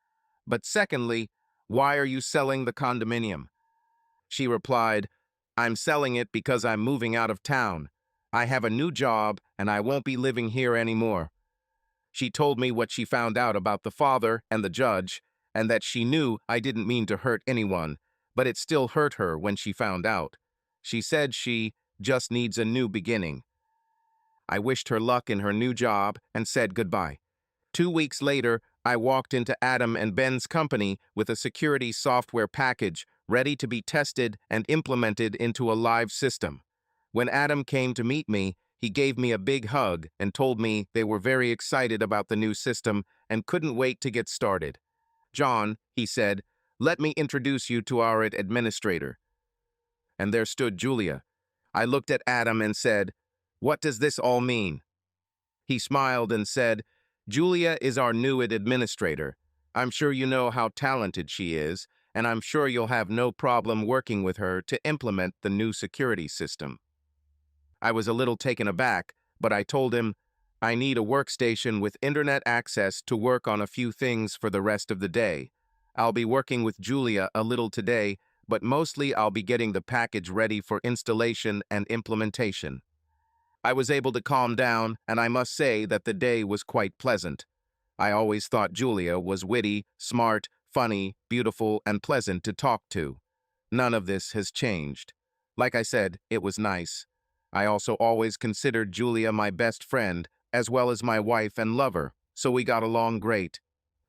Speaker 1: But secondly, why are you selling the condominium?" She replied, "I'm selling it because I'm moving out of town. I have a new job and I won't be living here anymore." She told me what she found out about the father and the judge, and that she knew I didn't mean to hurt anyone, but it still hurt her when she found out. She said she just needs a new beginning. I wished her luck in her new job and said goodbye. 2 weeks later, I walked into Adam and Ben's company with a security software package ready to be tested and implemented into a live system. When Adam came to meet me, he gave me a big hug and told me they were very excited about the new system and couldn't wait to get started. "John," he said, "let me introduce you to our administrator." And there stood Julia. I looked at Adam and said, "What does this all mean?" He smiled and said, "Julia is our new administrator. I'm sure you know how talented she is, and I'm sure you'll have no problem working with her to implement the new security system." I was a little taken aback, but I told him, "I need a workstation with internet access to work on a few things for the rest of the day. I'll be working with Julia a little today, but mostly I'll be getting the package ready for installation and implementation." I was able to calm down, and I must say that the day was quite pleasant. I always thought Julia was witty, smart, funny, beautiful, and pleasant to talk to. None of this has changed. Like I said, it was nice. I also always considered Julia my best friend, as well as my wife and lover, so we got along great.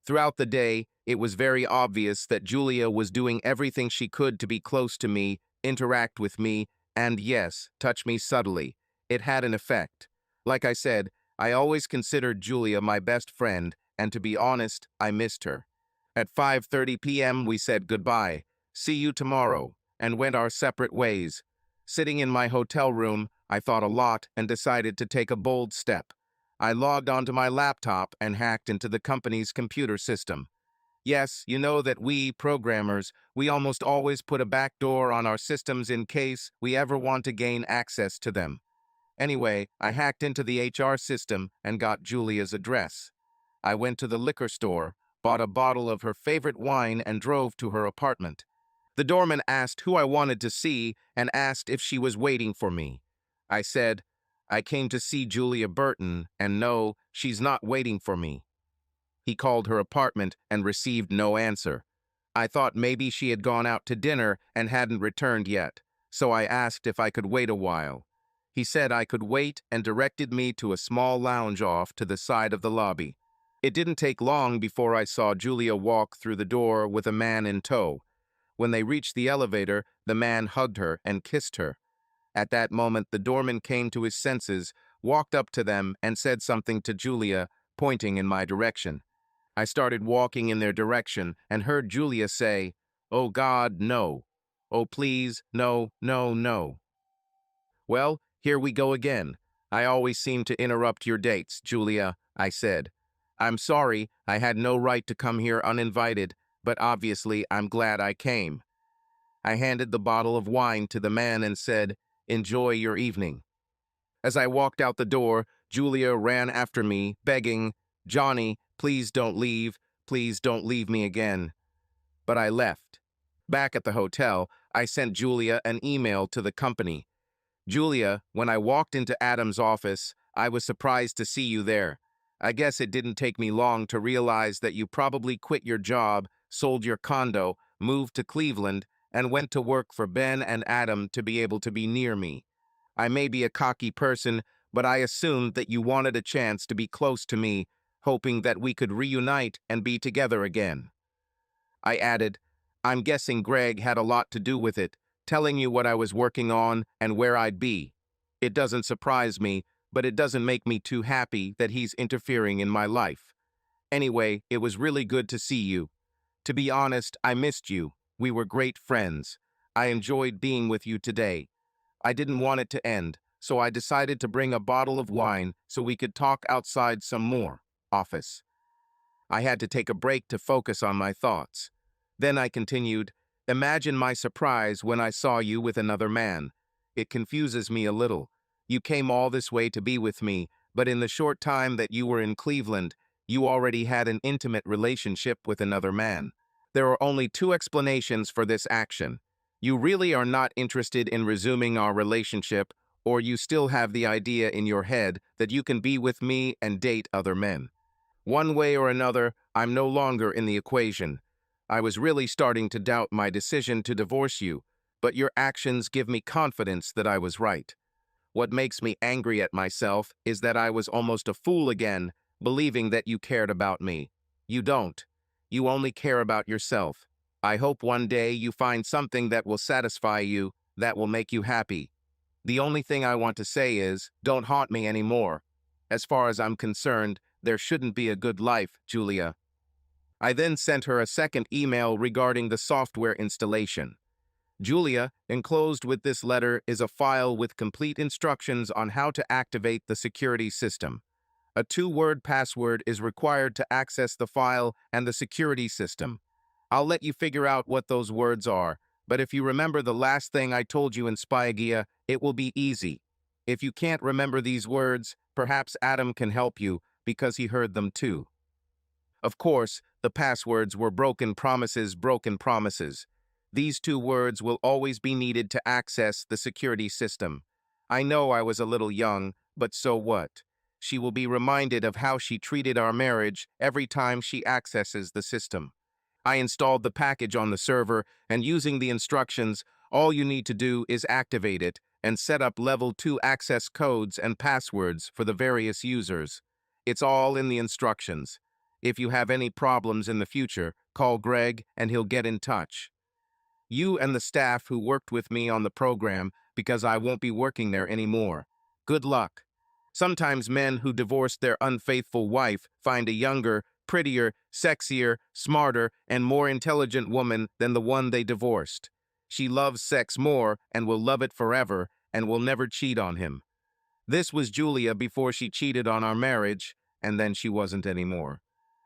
Speaker 1: Throughout the day, it was very obvious that Julia was doing everything she could to be close to me, interact with me, and yes, touch me subtly. It had an effect. Like I said, I always considered Julia my best friend, and to be honest, I missed her. At 5:30 p.m., we said goodbye, "See you tomorrow," and went our separate ways. Sitting in my hotel room, I thought a lot and decided to take a bold step. I logged onto my laptop and hacked into the company's computer system. Yes, you know that we, programmers, we almost always put a backdoor on our systems in case we ever want to gain access to them. Anyway, I hacked into the HR system and got Julia's address. I went to the liquor store, bought a bottle of her favorite wine, and drove to her apartment. The doorman asked who I wanted to see and asked if she was waiting for me. I said, "I came to see Julia Burton, and no, she's not waiting for me." He called her apartment and received no answer. I thought maybe she had gone out to dinner and hadn't returned yet, so I asked if I could wait a while. He said I could wait and directed me to a small lounge off to the side of the lobby. It didn't take long before I saw Julia walk through the door with a man in tow. When they reached the elevator, the man hugged her and kissed her. At that moment, the doorman came to his senses, walked up to them, and said something to Julia, pointing in my direction. I started walking in their direction and heard Julia say, "Oh God, no. Oh please, no, no, no." "Well, here we go again. I always seem to interrupt your dates, Julia," I said. "I'm sorry, I had no right to come here uninvited, but obviously I'm glad I came." I handed the bottle of wine to the man and said, "Enjoy your evening." As I walked out the door, Julia ran after me, begging, "Johnny, please don't leave. Please don't leave me again." But I left. Back at the hotel, I sent Julia an email to the company. "Julia, when I walked into Adam's office, I was surprised to see you there. I guess it didn't take me long to realize that you probably quit your job, sold your condo, moved to Cleveland, and went to work for Ben and Adam to be able to be near me. I may be a cocky person, but I assumed that you wanted a chance to be close to me, hoping that we could reunite and be together again." I added, "I'm guessing Greg had a lot to do with it, telling you what I was working on and where I'd be. It doesn't surprise me, but it doesn't make me too happy that he's interfering in my life. Anyway, it was really good to see you. To be honest, I missed you. We were great friends. I enjoyed being with you today. I didn't want it to end, so I decided to bring a bottle of wine so we could talk outside some more. Office." I had to take a break to focus on my thoughts. Then I continued, "Imagine my surprise when I saw you with another man. It confuses me a little. You came all this way to be with me, but in the short time that you were in Cleveland, you already had an intimate relationship with another man. There are only two explanations for this action. You really are not interested in resuming our relationship, or you still have the idea in your head that you can be with me and date other men. One way or another, I'm no longer in the equation. I was really starting to doubt my decision to divorce you, but your actions give me confidence that I was right. What makes me angry at myself is that I was almost a fool again, believing that you cared about me. You don't. You only care about yourself. I hope one day you find something that will satisfy you, that will make you happy. The only thing I want to say is, don't haunt me anymore. As far as I'm concerned, there shouldn't be a good life, Julia." I then sent her a second email regarding the software installation. "Julia, enclosed with this letter is a file with complete instructions on how to activate the security system. A 2-word password is required to access the file and the security system. I'll let you figure out what those words are, but if you remember the last thing I told you in Spyagia, it will be easy. If you can't remember these words, perhaps Adam can help you, because he heard them too." Of course, the passwords were broken promises, broken promises. These 2 words will always be needed to access the security system. I know I was a little young, but so what? She will be reminded of how she treated our marriage every time she accesses the system. I installed the package on the server, and using the instructions, all you need to do is activate it and set up level 2 access codes and passwords for the various users. It's all in the instructions. If you have any problems in the future, call Greg and he'll get in touch. You and the staff who worked with me on the program, because I won't be working there anymore. Good luck. Sometimes men who divorced their unfaithful wife find a younger, prettier, sexier, smarter, and more intelligent woman than the one they divorced. She loves sex more and will love it forever and will never cheat on him. This was Julia before she cheated on our marriage, and then she wasn't anymore.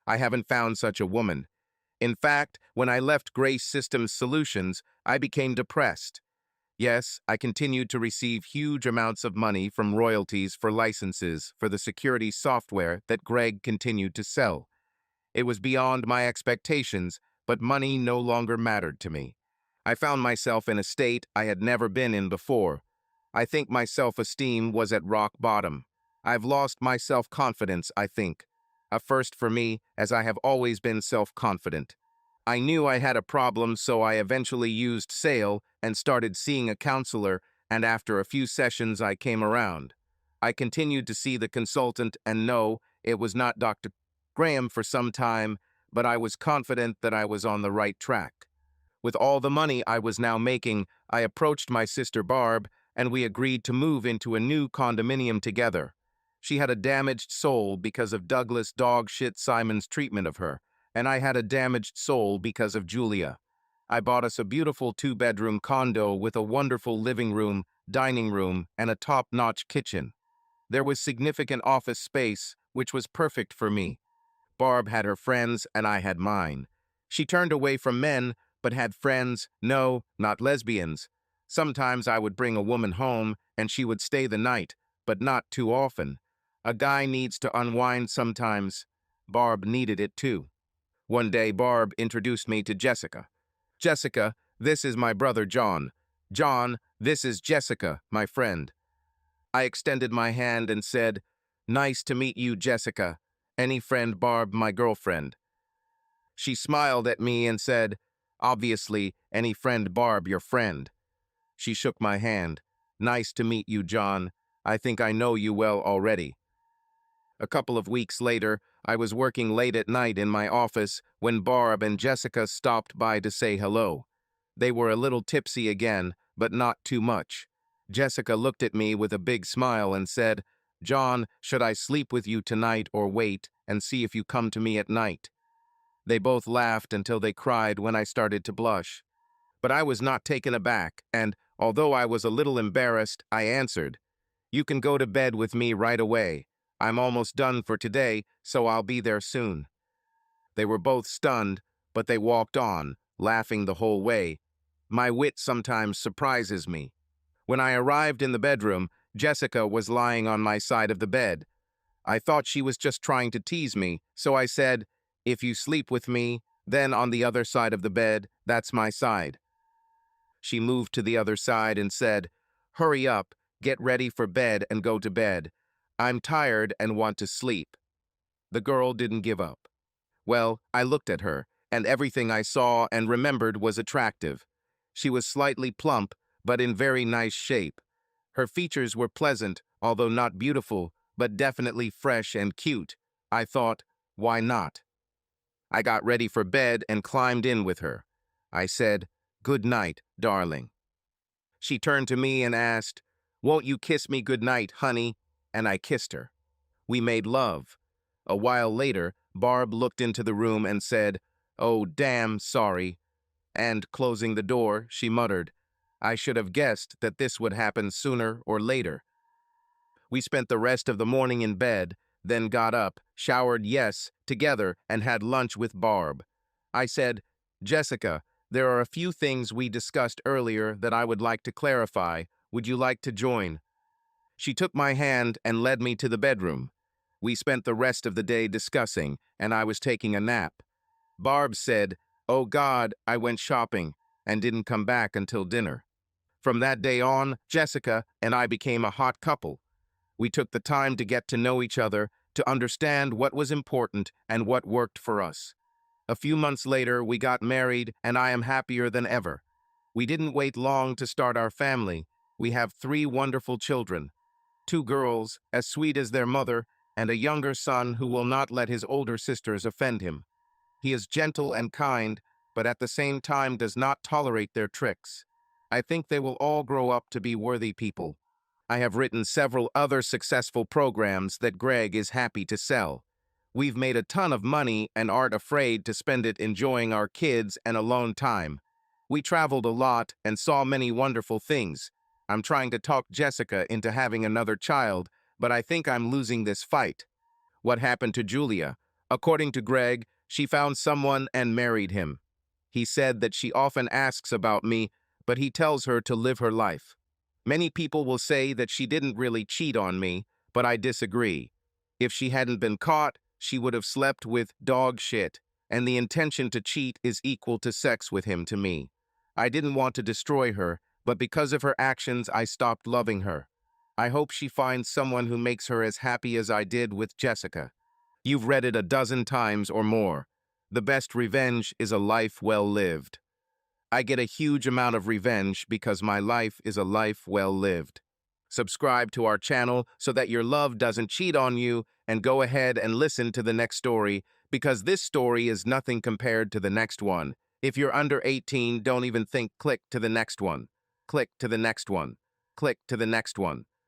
Speaker 1: I haven't found such a woman. In fact, when I left Grace Systems Solutions, I became depressed. Yes, I continued to receive huge amounts of money from royalties for licenses for the security software that Greg continued to sell. It was beyond my expectations, but money no longer mattered to me. I found myself in a state I had never been in before. I think my self-esteem was at rock bottom. I've lost my self-confidence, I think. A first for me, as I have always been self-confident. I knew I had a problem, so I eventually used Sale and started seeing a counselor, and after a few sessions I came around. I continued to see the consultant, and no, it was not Dr. Graham for some time, but I was confident that I was on the right track. With all the money I was now making, I approached my sister Barb, and we agreed to move into a new condominium together. She had a damaged soul because of Douglas dog-shit Simon's treatment of her, and I had a damaged soul because of Julia. I bought us a beautiful two-bedroom condo with a wonderful living room, dining room, and a top-notch kitchen. There was significant office space, which was perfect for me. Barb had her friends, and I had mine. She turned away from men, but had friends, no, not lesbians. Sometimes I would bring a woman home, and she would stay the night, but not too often. A guy needs to unwind sometimes. Barb needed it too. One day, Barb introduced me to Jessica. Jessica, this is my brother John. John, this is Jessica, my friend. I extended my hand and said, "Nice to meet you, Jessica. Any friend, Barb, my girlfriend." She smiled at me and said, "Obviously, any friend, Barb, your friend." She shook my hand. "Nice to meet you, John. I think I know you well already." A couple of weeks later, I was working late at night in my office when Barb and Jessica stopped by to say hello. They were a little tipsy again, but not too much. Jessica looked at me with a big smile and said, "John, should I sleep with you tonight or wait and see if you come to me at night?" They both laughed until they cried when I started to blush. But I was not taken aback, and, although I was a little embarrassed, I answered, "You can go to bed with me right away. I'm almost done for today, so I'll be there soon." They were both stunned, but they walked on, laughing the whole way. My wit sometimes surprises me. When I arrived in the bedroom, Jessica was lying on my side of the bed. I thought she was just trying to tease me, so I said, "If you sleep with me, then on the other side of the bed, that's my side." She moved to the other side and said, "Hurry up, get ready for bed and go to bed. I'm tired and want to sleep." The girl didn't give up. Well, I looked at her, and everything I saw and remembered was attractive. She was slightly plump, but in very nice shape. Her features were pleasant, although not beautiful, but definitely fresh and cute. I thought, why not? I got ready for bed and climbed in with her. I said, "Good night, darling." She turned to me and asked, "Won't you kiss me good night, honey?" And I kissed her. We made love. A while later, Barb looked into the room and said, "Oh, damn, sorry." And, closing the door, she muttered, "I should have guessed that this would happen sooner or later." We spent the rest of the morning in bed, then got up, showered, yes, together, and had lunch with Barb. I said, "Jessica, there are a few things we discussed earlier that I would like to clarify. Would you like to join?" She took my hand and led me to the bedroom. We spent the rest of the day discussing, and I was taking a nap. Barb said, "Oh God, I went shopping," and didn't come back until dinner. From that day on, Jessica and I became a hot couple. We took the time to get to know each other, to understand what was important and what worked for us. A few months later, we got married, and I am happier than ever. We didn't wait long to start our family. We have 3 wonderful children. 2 girls, as sweet as their mother, and a younger son who will not let his older sisters offend him. He is gentle and kind, but at the same time does not tolerate their tricks. I think they will all grow up to be worthy people. I have written several other successful programs that Greg is happy to sell. We've made a ton of money and aren't afraid to spend it enjoying our kids and alone time. We traveled a lot and saw many wonderful things. I'm trying to talk Jessica into having another child, but I think I'm losing this fight. What happened to Julia? According to Greg, she found someone and married him. He said that she often asks about me, but he tells her to live her life. Many people will say that she didn't really cheat on me, but I disagree. If she hadn't been caught, she would have slept with dog shit, and the intention to cheat is equal to sex with him to me. I didn't want to destroy her, but because of her actions, I stopped loving her. I hope she finds someone who makes her as happy as I did with Jessica. You've read it a dozen times or more. The best revenge is a life well lived. I get a huge amount of revenge because my life is a life well lived. Subscribe to our channel so that your love doesn't cheat on you, and go ahead and listen to the next story because this story is nothing compared to the next one. If you're under 18, don't even think, click to the next one. Click to the next one. Click to the next one.